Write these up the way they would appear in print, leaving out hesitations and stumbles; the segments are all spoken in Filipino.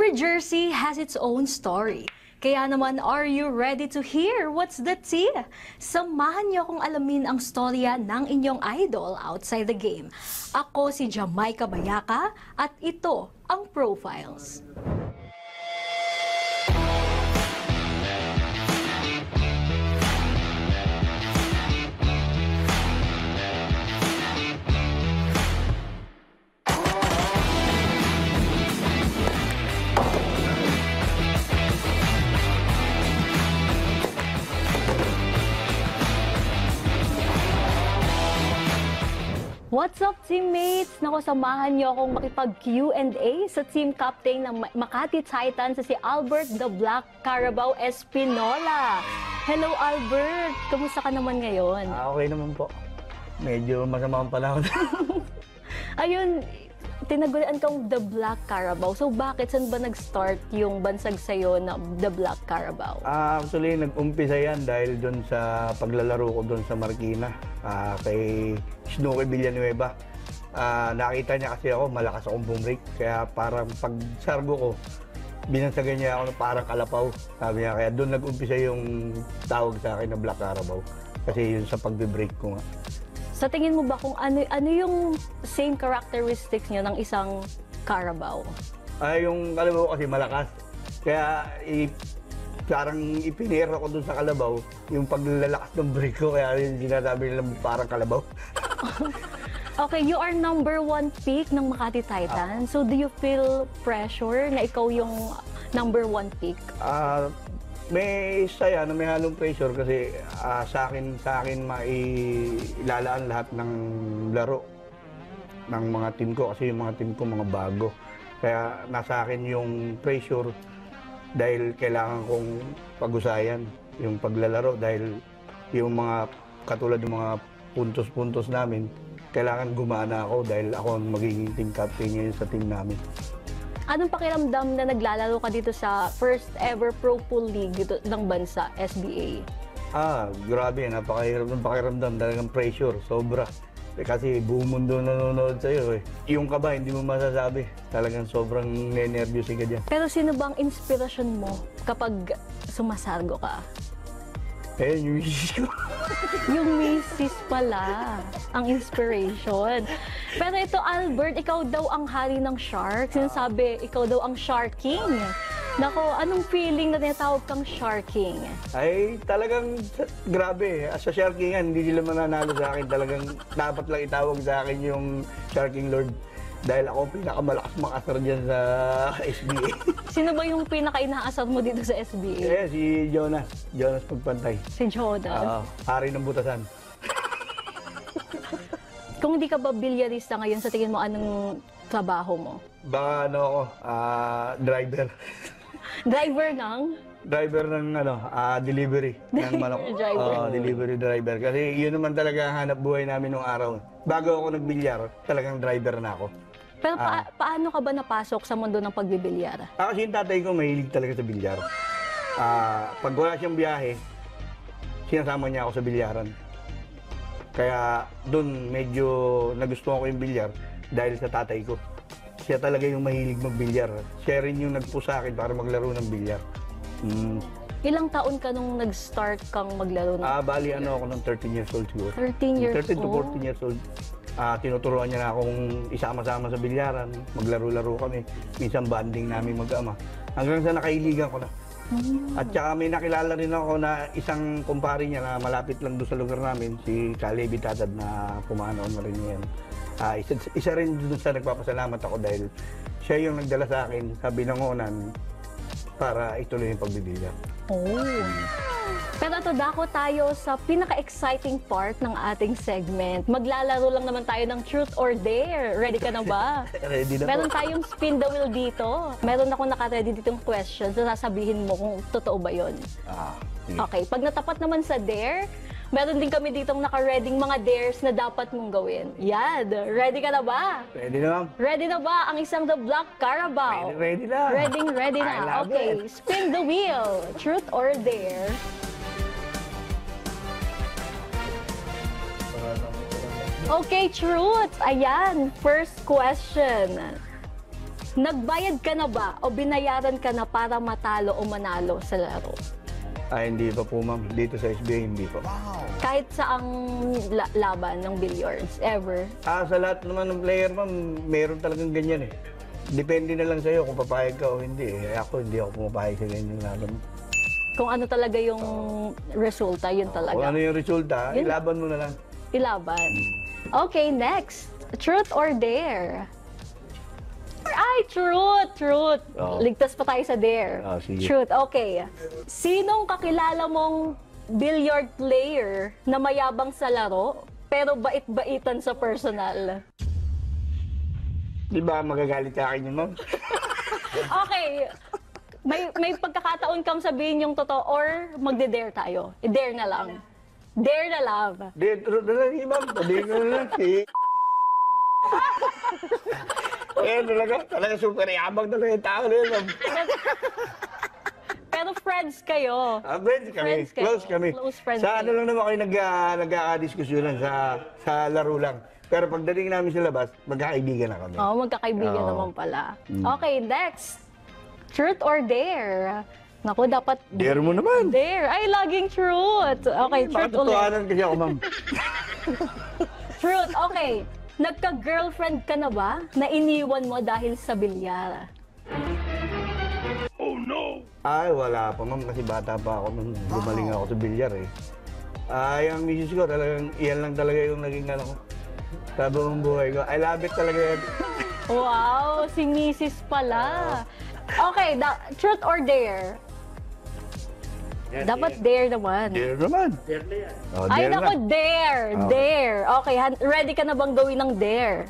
Every jersey has its own story. Kaya naman, are you ready to hear what's the tea? Samahan niyo akong alamin ang storya ng inyong idol outside the game. Ako si Jamaica Bayaka at ito ang Profiles. What's up, teammates? Naku, samahan niyo akong makipag-Q&A sa team captain ng Makati Titans, si Albert the Black Carabao Espinola. Hello, Albert! Kamusta ka naman ngayon? Okay naman po. Medyo masama ang panahon. Ayun, tinagulan kang The Black Carabao. So bakit, saan ba nag-start yung bansag sa'yo na The Black Carabao? Actually, nag-umpisa yan dahil doon sa paglalaro ko doon sa Marikina kay Snooki Villanueva. Nakita niya kasi ako, malakas akong bumrake. Kaya parang pag-sargo ko, binansagan niya ako na parang kalapaw. Sabi niya, kaya doon nag-umpisa yung tawag sa akin na Black Carabao. Kasi yun sa pagbe-break ko nga. Sa tingin mo ba kung ano yung same characteristics niyo ng isang Carabao? Yung kalabaw kasi malakas. Kaya parang ipinira ko dun sa kalabaw yung paglalakas ng break ko. Kaya yung sinasabi nila parang kalabaw. Okay, you are #1 pick ng Makati Titans. So do you feel pressure na ikaw yung #1 pick? May saya na may halong pressure kasi sa akin mailalaan lahat ng laro ng mga team ko kasi yung mga team ko mga bago. Kaya nasa akin yung pressure dahil kailangan kong pag-usayan yung paglalaro dahil yung mga katulad ng mga puntos-puntos namin, kailangan gumana ako dahil ako ang magiging team captain ngayon sa team namin. Anong pakiramdam na naglalaro ka dito sa first ever Pro Pool League dito ng bansa, SBA? Grabe, napakahirap ng pakiramdam, talagang pressure, sobra. Kasi buong mundo nanonood sa'yo eh. Yung kaba, hindi mo masasabi. Talagang sobrang nervyos ka dyan. Pero sino bang inspirasyon mo kapag sumasargo ka? Yung misis ko. Yung misis pala, ang inspiration. Pero ito, Albert, ikaw daw ang hari ng shark. Sinasabi, ikaw daw ang Shark King. Nako, anong feeling na tinatawag kang Shark King? Ay, talagang grabe. Sa Shark King, hindi sila mananalo sa akin. Talagang dapat lang itawag sa akin yung Shark King Lord. Dahil ako pinakamalakas makasar dyan sa SBA. Sino ba yung pinaka-inaasar mo dito sa SBA? Si Jonas. Jonas Pagpantay. Si Jonas? Hari ng butasan. Kung hindi ka ba bilyarista ngayon, sa tingin mo anong trabaho mo? Baka ako, driver. Driver ng? Driver ng delivery ng manok. Delivery driver. Kasi yun naman talaga ang hanap buhay namin nung araw. Bago ako nagbilyar, talagang driver na ako. Pero paano ka ba napasok sa mundo ng pagbibilyar? Kasi yung tatay ko mahilig talaga sa bilyar. Pag wala siyang biyahe, sinasama niya ako sa bilyaran. Kaya doon medyo nagustuhan ko yung bilyar dahil sa tatay ko. Siya talaga yung mahilig magbilyar. Siya rin yung nagpo sa akin para maglaro ng bilyar. Ilang taon ka nung nag-start kang maglaro ng Bali ako ng 13 years old siguro. 13 years 13 to old? 14 years old. Tinuturuan niya na akong isama-sama sa bilyaran. Maglaro-laro kami. Minsan banding namin mag-ama. Hanggang sa nakailigan ko na. At saka may nakilala rin ako na isang kumpare niya na malapit lang doon sa lugar namin, si Kalebi Tatad na pumanaon na rin ngayon. Isa rin doon sa nagpapasalamat ako dahil siya yung nagdala sa akin sa binangonan para ituloy yung pagbibilyar. Pero ito, dako tayo sa pinaka-exciting part ng ating segment. Maglalaro lang naman tayo ng Truth or Dare. Ready ka na ba? Ready na Meron po. tayong spin the wheel dito. Meron akong naka-ready ditong questions na sasabihin mo kung totoo ba yun. Sige. Okay, pag natapat naman sa Dare, meron din kami ditong naka-reading mga dares na dapat mong gawin. Yan! Ready ka na ba? Ready na ma'am? Ready na ba ang isang The Black Carabao? Ready na. Ready I na. love Okay, it. spin the wheel. Truth or Dare? Okay, truth. Ayan, first question. Nagbayad ka na ba o binayaran ka na para matalo o manalo sa laro? Ay, hindi pa po, ma'am. Dito sa SBA, hindi pa. Kahit sa ang laban ng billiards, ever? Sa lahat naman ng player, ma'am, meron talagang ganyan eh. Depende na lang sa'yo kung papayag ka o hindi eh. Hindi ako pumapayag sa ganyan laban. Kung ano talaga yung resulta, yun talaga. Kung ano yung resulta, Yun. ilaban mo na lang. Ilaban. Okay, next. Truth or dare? Ay, truth. Oo. Ligtas pa tayo sa dare. Sige. Truth, okay. Sinong kakilala mong billiard player na mayabang sa laro, pero bait-baitan sa personal? Di ba magagalit sa akin yun, ma'am? Okay. May pagkakataon kang sabihin yung totoo or magde-dare tayo. I-dare na lang. Dare na lang. Di, truth na lang, ma'am. Sabihin ko na lang, talaga super yabang talaga yung tao na yun, ma'am. Pero friends kayo. Friends kami, Friends kayo. close kami. Close friends Sa ano kayo. lang naman kayo nagkakadiskusyonan sa laro lang. Pero pagdating namin sa labas, magkakaibigan na kami. Oo, magkakaibigan Oo. naman pala. Okay, next. Truth or dare? Naku, dapat... Dare mo naman. Dare. Ay, laging truth. Okay, truth ulit. Makatotohanan kasi ako, ma'am. Truth, okay. Nagka-girlfriend ka na ba na iniwan mo dahil sa bilyar? Ay, wala pa, ma'am. Kasi bata pa ako nung gumaling ako sa bilyar eh. Ay, ang misis ko talagang, iyan lang talaga yung naging ano ko. Sa buong buhay ko. I love it talaga yan. Wow, si Mrs. pala. Okay, truth or dare? Dapat dare naman. Dare naman. Oh, Ay, dare naku, na. dare. Okay. Dare. Okay, ready ka na bang gawin ng dare?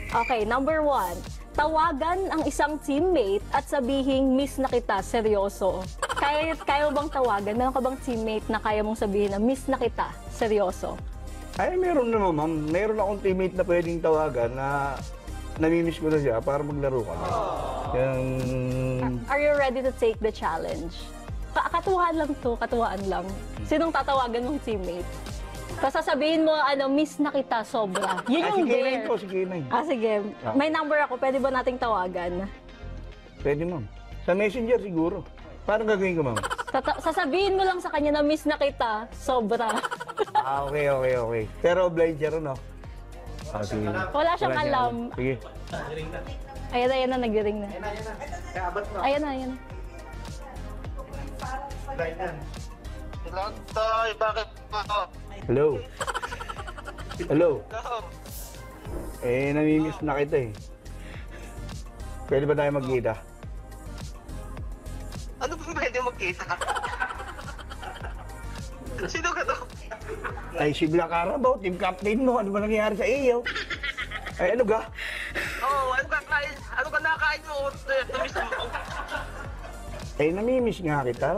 Okay, number 1. Tawagan ang isang teammate at sabihin, miss na kita, seryoso. Kaya mo bang tawagan? Meron ka bang teammate na kaya mong sabihin na miss na kita, seryoso? Ay, meron naman, ma'am. Meron akong teammate na pwedeng tawagan na namimiss ko na siya para maglaro kami. Are you ready to take the challenge? Katuwaan lang to, katuwaan lang. Sinong tatawagan mong teammate? Tapos sasabihin mo, miss na kita, sobra. Yun yung si K9 dare. po, si K9. Sige. May number ako, pwede ba nating tawagan? Pwede, ma'am. Sa messenger siguro. Paano gagawin ko, ma'am? Sasabihin mo lang sa kanya na miss na kita, sobra. Okay. Pero obliger, no? Sige. Wala siyang alam. Sige. Ayan na, nag-ring na. Ayan na. Tay, bakit ako? Hello? Namimiss na kita eh. Pwede ba tayo magkita? Ano ba pwede magkita? Sino ka to? Ay, si Black Carabao, team captain mo. Ano ba nangyayari sa iyo? Ay, ano ga? Ano ka nakain mo? Tumis mo. Ay, namimiss nga kita.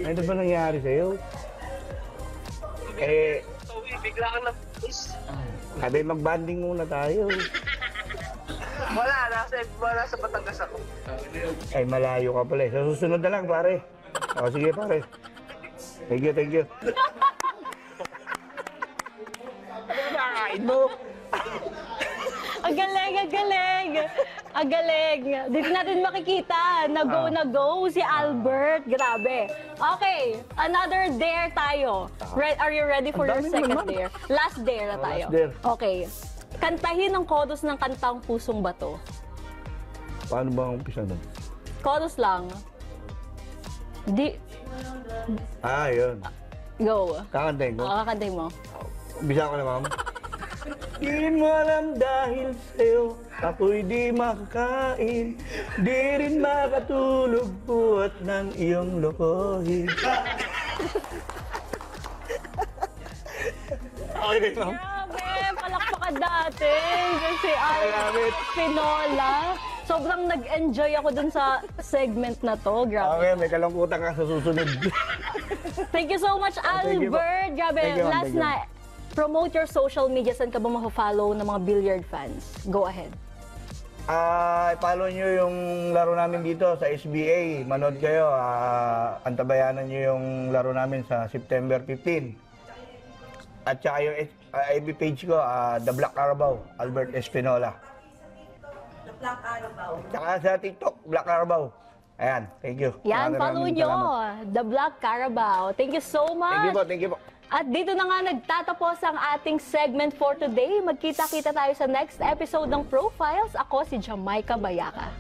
Ano ba nangyayari sa iyo? Bigla kang na-miss. Sabi, mag-banding muna tayo. Wala sa Batangas ako. Ay, malayo ka pala eh. Sa susunod na lang, pare. O, sige, pare. Thank you. Ano ba nakakain mo? Ang galing. Dito natin makikita. Na go si Albert. Grabe. Okay, another dare tayo. Are you ready for Ang your dami second naman, dare? Last dare na tayo. last dare. Okay. Kantahin ang chorus ng kantang Pusong Bato. Paano ba ang umpisa nun? Chorus lang. Yun. Go. Kakantayin ko. Kakantahin mo. Umpisa ko na, ma'am. Di mo alam dahil sa'yo, ako'y di makakain. Di rin makatulog buhat ng iyong lokohin. Okay, ma'am. Grabe, palakpakan dati. Kasi love it. Pinola. Sobrang nag-enjoy ako dun sa segment na to. Grabe. Okay, may kalungkutan ka sa susunod. Thank you so much, thank you po. Albert. Grabe, Thank you, ma'am. last Thank you. na. Promote your social media. Saan ka ba ma-follow ng mga billiard fans? Go ahead. Follow nyo yung laro namin dito sa SBA. Manood kayo. Antabayanan nyo yung laro namin sa September 15. At saka yung FB page ko, The Black Carabao, Albert Espinola. The Black Carabao. Tsaka sa TikTok, Black Carabao. Ayan, thank you. Yan, Maraming follow nyo, salamat. The Black Carabao. Thank you so much. Thank you po. At dito na nga nagtatapos ang ating segment for today. Magkita-kita tayo sa next episode ng Profiles. Ako si Jamaica Bayaka.